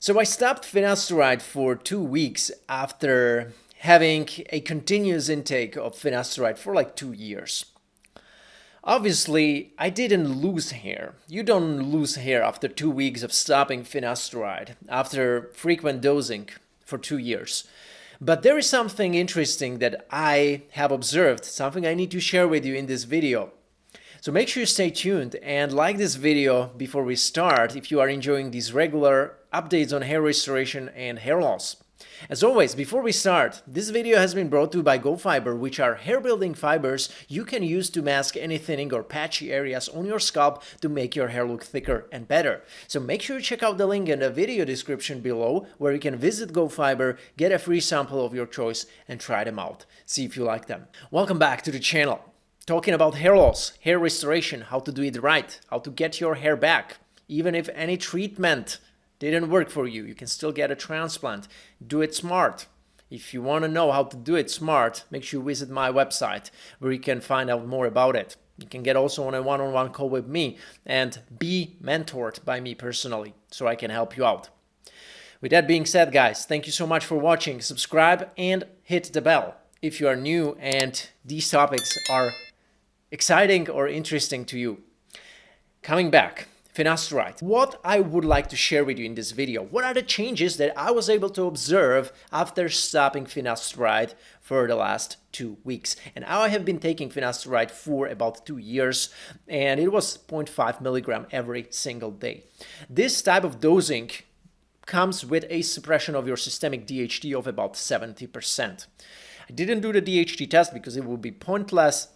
So I stopped finasteride for 2 weeks after having a continuous intake of finasteride for like 2 years. Obviously, I didn't lose hair. You don't lose hair after 2 weeks of stopping finasteride, after frequent dosing for 2 years. But there is something interesting that I have observed, something I need to share with you in this video. So make sure you stay tuned and like this video before we start if you are enjoying these regular updates on hair restoration and hair loss. As always, before we start, this video has been brought to you by GoFiber, which are hair building fibers you can use to mask any thinning or patchy areas on your scalp to make your hair look thicker and better. So make sure you check out the link in the video description below where you can visit GoFiber, get a free sample of your choice and try them out. See if you like them. Welcome back to the channel. Talking about hair loss, hair restoration, how to do it right, how to get your hair back. Even if any treatment didn't work for you, you can still get a transplant. Do it smart. If you want to know how to do it smart, make sure you visit my website where you can find out more about it. You can get also on a one-on-one call with me and be mentored by me personally so I can help you out. With that being said, guys, thank you so much for watching. Subscribe and hit the bell if you are new and these topics are exciting or interesting to you. Coming back, finasteride. What I would like to share with you in this video, what are the changes that I was able to observe after stopping finasteride for the last 2 weeks. And I have been taking finasteride for about 2 years and it was 0.5 milligram every single day. This type of dosing comes with a suppression of your systemic DHT of about 70%. I didn't do the DHT test because it would be pointless.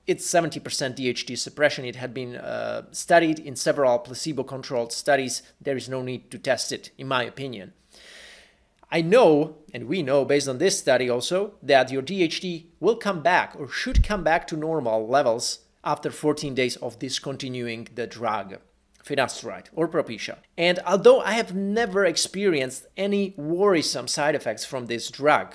It's 70% DHT suppression. It had been studied in several placebo-controlled studies. There is no need to test it, in my opinion. I know, and we know based on this study also, that your DHT will come back or should come back to normal levels after 14 days of discontinuing the drug, finasteride or Propecia. And although I have never experienced any worrisome side effects from this drug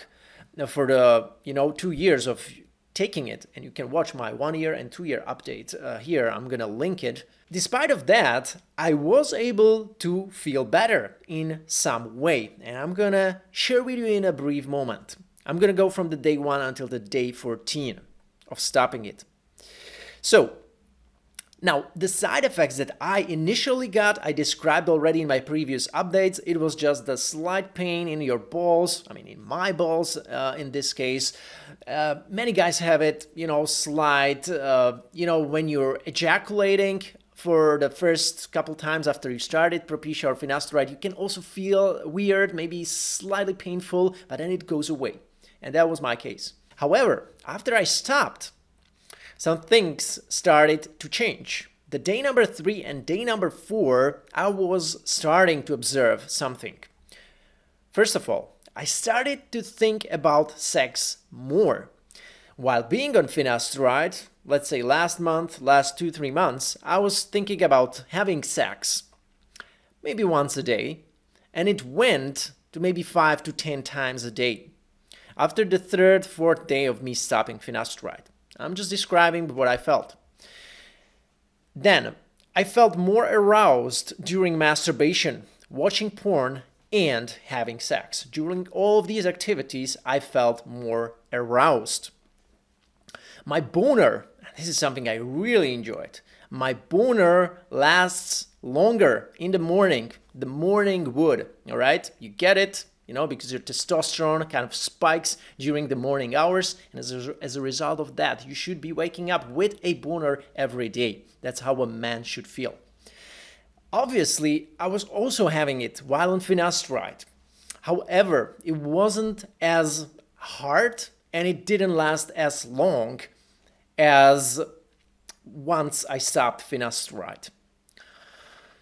for the 2 years of taking it, and you can watch my 1 year and 2 year update here. I'm gonna link it. Despite of that, I was able to feel better in some way, and I'm gonna share with you in a brief moment. I'm gonna go from the day 1 until the day 14 of stopping it. So now, the side effects that I initially got, I described already in my previous updates. It was just the slight pain in your balls, in my balls in this case. Many guys have it, slight, when you're ejaculating for the first couple times after you started Propecia or finasteride, you can also feel weird, maybe slightly painful, but then it goes away. And that was my case. However, after I stopped, some things started to change. The day number 3 and day number 4, I was starting to observe something. First of all, I started to think about sex more. While being on finasteride, let's say last month, last 2-3 months, I was thinking about having sex maybe once a day, and it went to maybe 5 to 10 times a day. After the 3rd, 4th day of me stopping finasteride. I'm just describing what I felt. Then, I felt more aroused during masturbation, watching porn, and having sex. During all of these activities, I felt more aroused. My boner, this is something I really enjoyed. My boner lasts longer in the morning wood, all right? You get it? Because your testosterone kind of spikes during the morning hours. And as a result of that, you should be waking up with a boner every day. That's how a man should feel. Obviously, I was also having it while on finasteride. However, it wasn't as hard and it didn't last as long as once I stopped finasteride.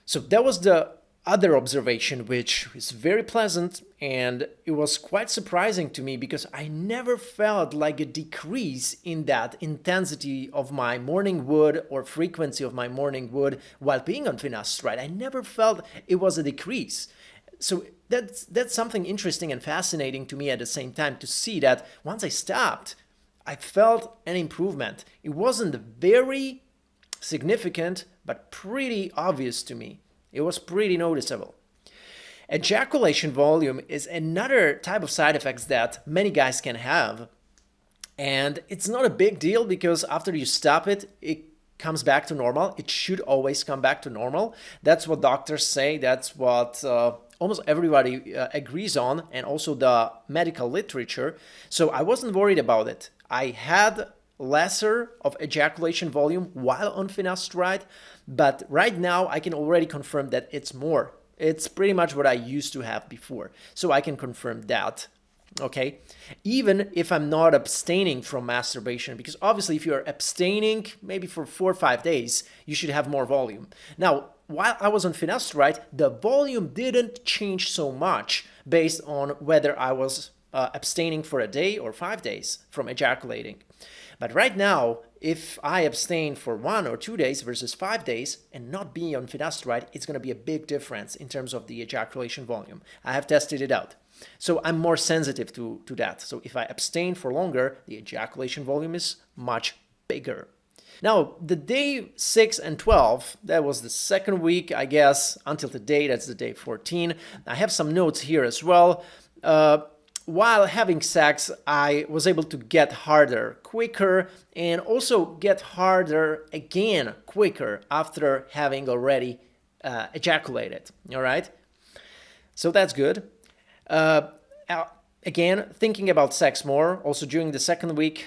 So that was the other observation, which is very pleasant, and it was quite surprising to me because I never felt like a decrease in that intensity of my morning wood or frequency of my morning wood while being on finasteride. I never felt it was a decrease. So that's something interesting and fascinating to me at the same time, to see that once I stopped, I felt an improvement. It wasn't very significant, but pretty obvious to me. It was pretty noticeable. Ejaculation volume is another type of side effects that many guys can have. And it's not a big deal because after you stop it, it comes back to normal. It should always come back to normal. That's what doctors say. That's what almost everybody agrees on, and also the medical literature. So I wasn't worried about it. I had lesser of ejaculation volume while on finasteride, but right now I can already confirm that it's more. It's pretty much what I used to have before. So I can confirm that. Okay, even if I'm not abstaining from masturbation, because obviously if you're abstaining maybe for 4 or 5 days, you should have more volume. Now, while I was on finasteride, the volume didn't change so much based on whether I was abstaining for a day or 5 days from ejaculating. But right now, if I abstain for 1 or 2 days versus 5 days and not being on finasteride, it's going to be a big difference in terms of the ejaculation volume. I have tested it out. So I'm more sensitive to that. So if I abstain for longer, the ejaculation volume is much bigger. Now, the day 6 and 12, that was the second week, I guess, until today, that's the day 14. I have some notes here as well. While having sex, I was able to get harder quicker and also get harder again quicker after having already ejaculated, all right? So that's good. Again, thinking about sex more, also during the second week,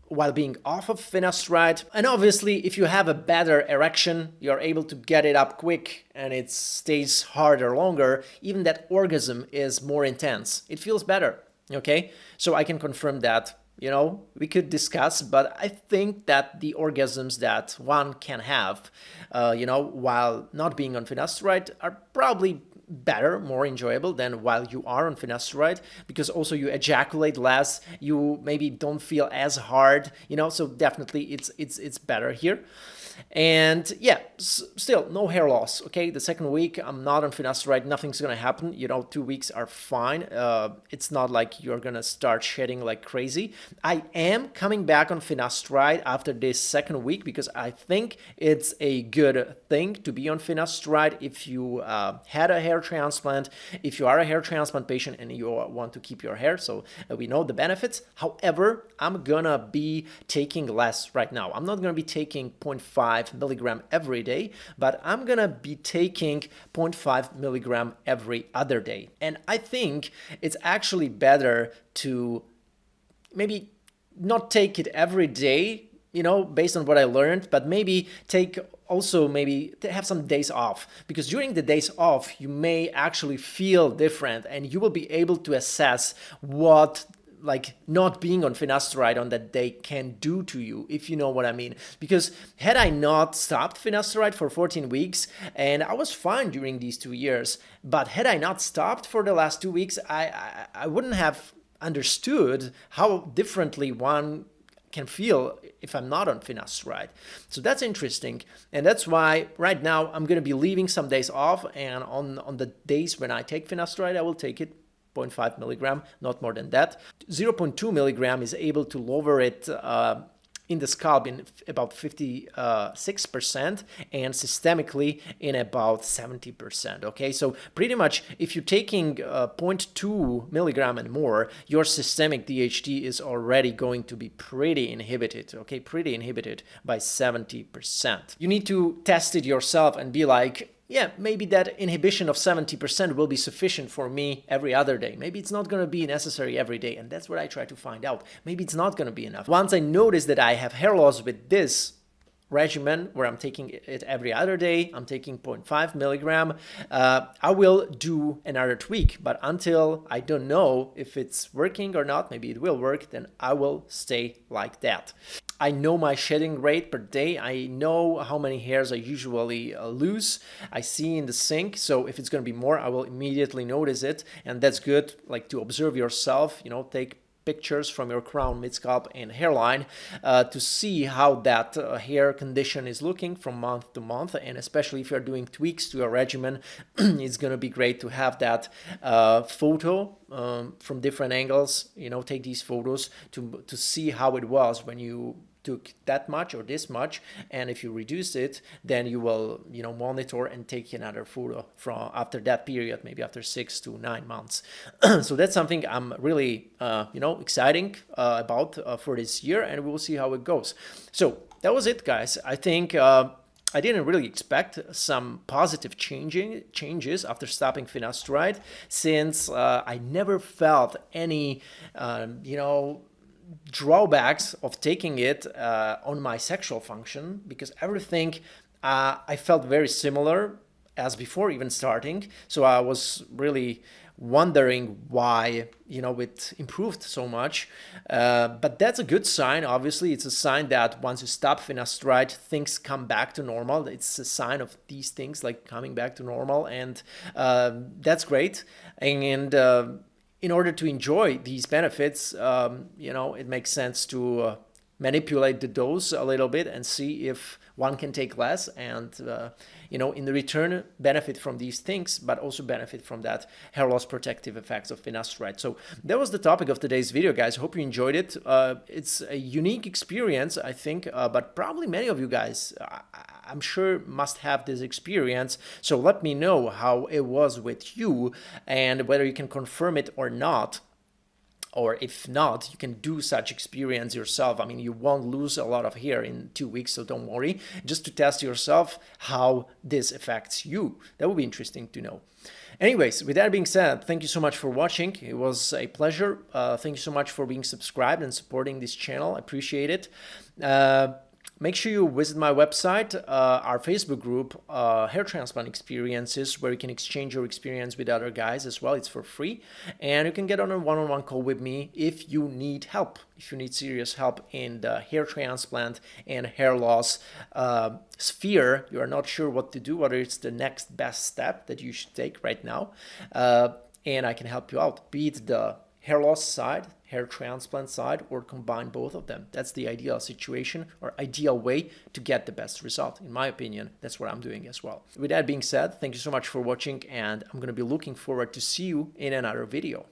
while being off of finasteride. And obviously, if you have a better erection, you're able to get it up quick and it stays harder longer. Even that orgasm is more intense. It feels better, okay? So I can confirm that. We could discuss, but I think that the orgasms that one can have, while not being on finasteride are probably better, more enjoyable than while you are on finasteride, because also you ejaculate less, you maybe don't feel as hard, so definitely it's better here. And yeah, still no hair loss. Okay, the second week I'm not on finasteride, nothing's gonna happen. 2 weeks are fine. It's not like you're gonna start shedding like crazy. I am coming back on finasteride after this second week because I think it's a good thing to be on finasteride if you had a hair transplant, if you are a hair transplant patient and you want to keep your hair. So we know the benefits. However, I'm gonna be taking less right now. I'm not gonna be taking 0.5 milligram every day, but I'm gonna be taking 0.5 milligram every other day. And I think it's actually better to maybe not take it every day, based on what I learned, but maybe maybe have some days off, because during the days off, you may actually feel different and you will be able to assess what not being on finasteride on that day can do to you, if you know what I mean. Because had I not stopped finasteride for 14 weeks, and I was fine during these 2 years, but had I not stopped for the last 2 weeks, I wouldn't have understood how differently one can feel if I'm not on finasteride. So that's interesting. And that's why right now I'm going to be leaving some days off, and on the days when I take finasteride, I will take it 0.5 milligram, not more than that. 0.2 milligram is able to lower it in the scalp in about 56% and systemically in about 70%. Okay, so pretty much if you're taking 0.2 milligram and more, your systemic DHT is already going to be pretty inhibited. Okay, pretty inhibited by 70%. You need to test it yourself and be like, yeah, maybe that inhibition of 70% will be sufficient for me every other day. Maybe it's not going to be necessary every day, and that's what I try to find out. Maybe it's not going to be enough. Once I notice that I have hair loss with this regimen, where I'm taking it every other day, I'm taking 0.5 milligram, I will do another tweak. But until I don't know if it's working or not, maybe it will work, then I will stay like that. I know my shedding rate per day. I know how many hairs I usually lose. I see in the sink. So if it's going to be more, I will immediately notice it. And that's good, to observe yourself, take pictures from your crown, mid-scalp, and hairline to see how that hair condition is looking from month to month. And especially if you're doing tweaks to your regimen, it's going to be great to have that photo from different angles. Take these photos to see how it was when you took that much or this much, and if you reduce it, then you will, monitor and take another photo from after that period, maybe after 6 to 9 months. So that's something I'm really, exciting about for this year, and we'll see how it goes. So that was it, guys. I think I didn't really expect some positive changes after stopping finasteride, since I never felt any, drawbacks of taking it on my sexual function, because everything I felt very similar as before even starting. So I was really wondering why it improved so much, but that's a good sign. Obviously, it's a sign that once you stop finasteride, things come back to normal. It's a sign of these things like coming back to normal, and that's great. And in order to enjoy these benefits, it makes sense to manipulate the dose a little bit and see if one can take less and, in the return, benefit from these things, but also benefit from that hair loss protective effects of finasteride. So that was the topic of today's video, guys. Hope you enjoyed it. It's a unique experience, I think, but probably many of you guys, I'm sure, must have this experience. So let me know how it was with you and whether you can confirm it or not. Or if not, you can do such experience yourself. I mean, you won't lose a lot of hair in 2 weeks, so don't worry. Just to test yourself how this affects you. That would be interesting to know. Anyways, with that being said, thank you so much for watching. It was a pleasure. Thank you so much for being subscribed and supporting this channel. I appreciate it. Make sure you visit my website, our Facebook group, Hair Transplant Experiences, where you can exchange your experience with other guys as well. It's for free. And you can get on a one-on-one call with me if you need help, if you need serious help in the hair transplant and hair loss sphere. You are not sure what to do, whether it's the next best step that you should take right now. And I can help you out, be it the hair loss side, hair transplant side, or combine both of them. That's the ideal situation or ideal way to get the best result. In my opinion, that's what I'm doing as well. With that being said, thank you so much for watching, and I'm going to be looking forward to see you in another video.